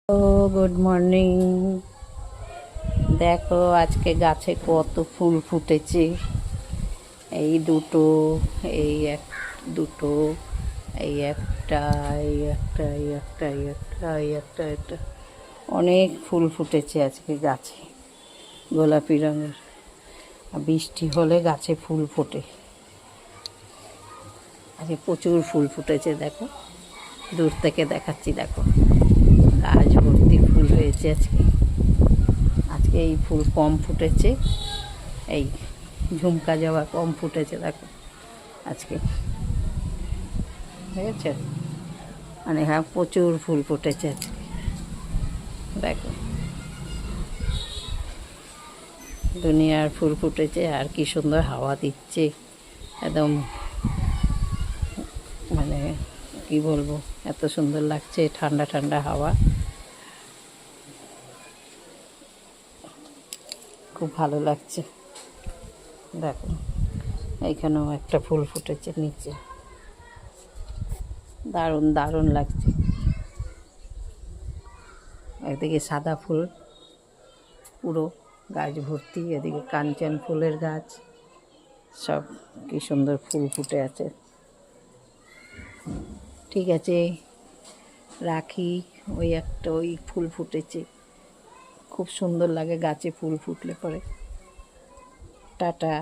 ও good morning. দেখো আজকে গাছে কত ফুল ফুটেছে। এই দুটো, এই এক দুটো, এই একটা, এই একটা, এই একটা, এই একটা, এই একটা, একটা অনেক ফুল ফুটেছে আজকে গাছে, গোলাপি রঙের। বৃষ্টি হলে গাছে ফুল ফোটে। আজকে প্রচুর ফুল ফুটেছে, দেখো দূর থেকে দেখাচ্ছি। দেখো গাছ ভর্তি ফুল হয়েছে আজকে। আজকে এই ফুল কম ফুটেছে, এই ঝুমকা জবা কম ফুটেছে। দেখো আজকে হয়েছে, মানে হ্যাঁ প্রচুর ফুল ফুটেছে আজকে। দেখো দুনিয়ার ফুল ফুটেছে, আর কি সুন্দর হাওয়া দিচ্ছে একদম, মানে কি বলবো, এত সুন্দর লাগছে, ঠান্ডা ঠান্ডা হাওয়া, খুব ভালো লাগছে। দেখো এইখানেও একটা ফুল ফুটেছে নিচে, দারুণ দারুণ লাগছে। একদিকে সাদা ফুল পুরো গাছ ভর্তি, এদিকে কাঞ্চন ফুলের গাছ, সব কি সুন্দর ফুল ফুটে আছে। ঠিক আছে রাখি, ওই একটা ওই ফুল ফুটেছে, খুব সুন্দর লাগে গাছে ফুল ফুটলে পরে। টাটা।